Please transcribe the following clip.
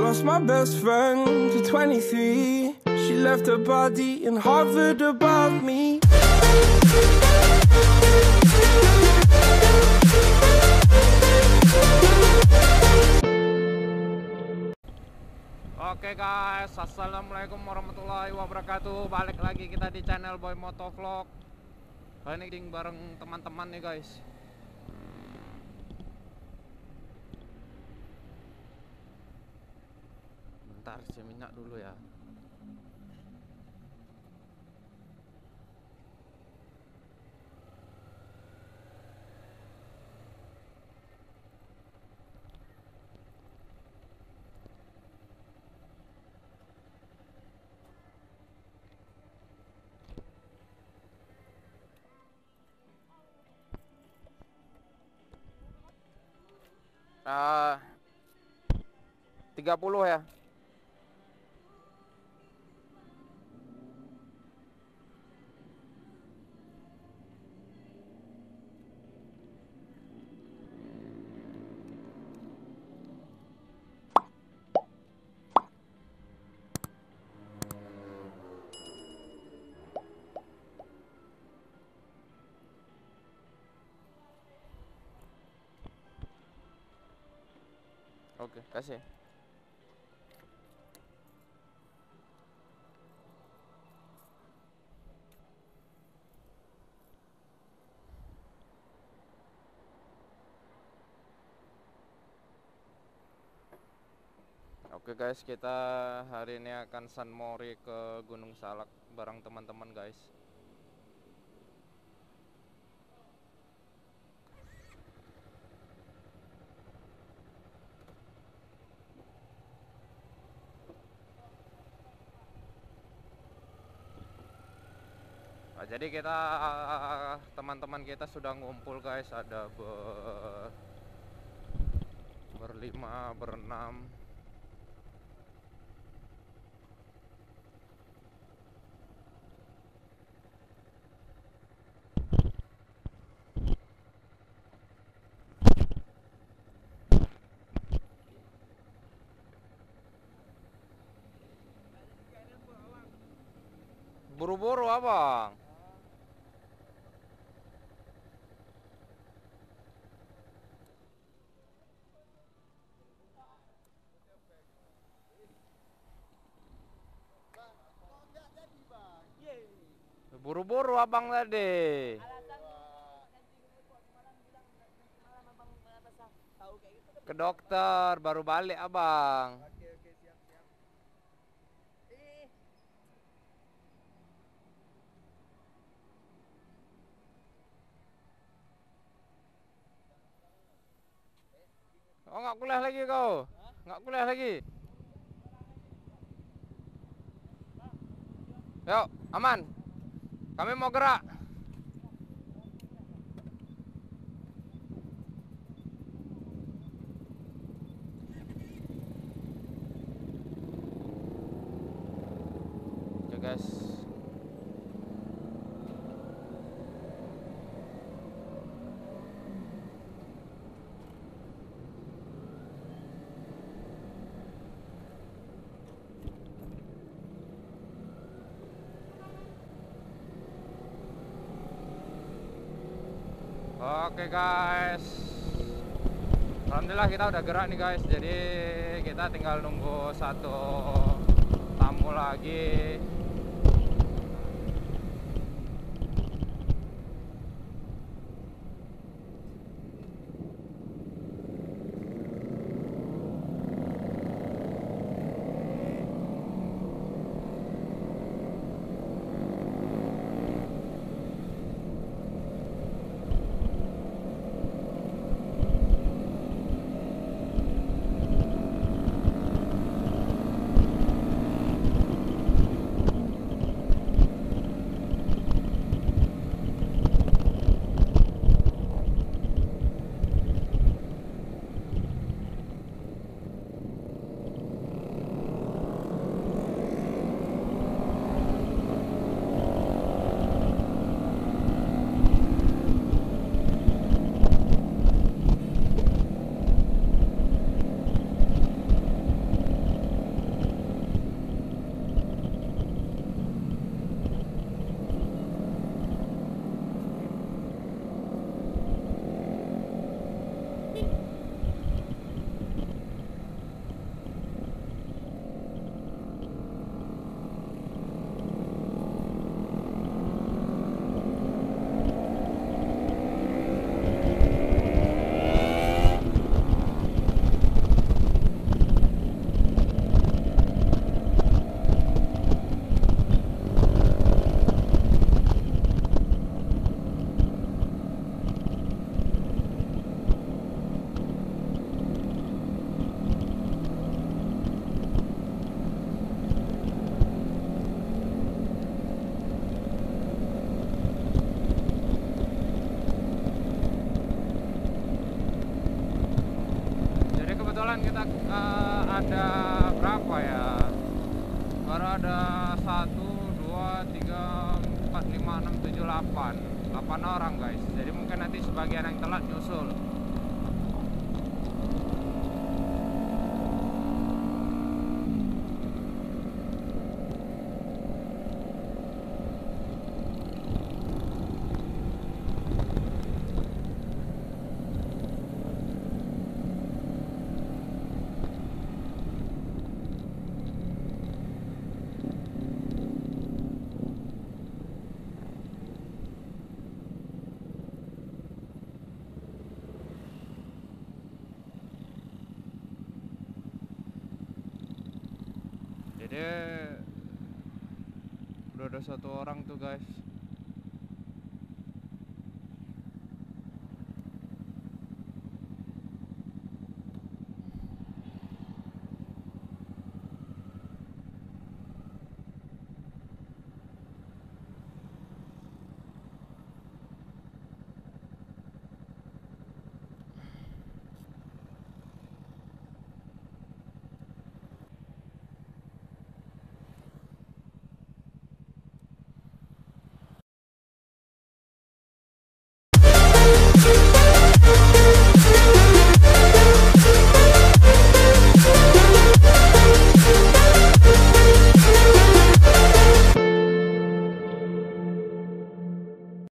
lost my best friend to 23. She left her body and hovered above me. Oke guys, assalamualaikum warahmatullahi wabarakatuh. Balik lagi kita di channel Boy Motovlog. Kali ini bareng teman-teman nih guys. Bentar, isi minyak dulu ya. Uh, 30 ya. Oke, kasih. Oke guys, kita hari ini akan San Mori ke Gunung Salak bareng teman-teman guys. Nah, jadi kita teman-teman kita sudah ngumpul guys, ada berlima, berenam. Buru-buru abang. Buru-buru abang tadi. Ke dokter, baru balik abang. Oh, nggak kuliah lagi kau? Nggak kuliah lagi? Yuk, aman. Kami mau gerak. Oke guys. Oke guys, alhamdulillah kita udah gerak nih guys. Jadi kita tinggal nunggu satu tamu lagi. berapa ya, baru ada 1, 2, 3, 4, 5, 6, 7, 8 orang guys. Jadi mungkin nanti sebagian yang telat nyusul. Jadi udah ada 1 orang tuh guys.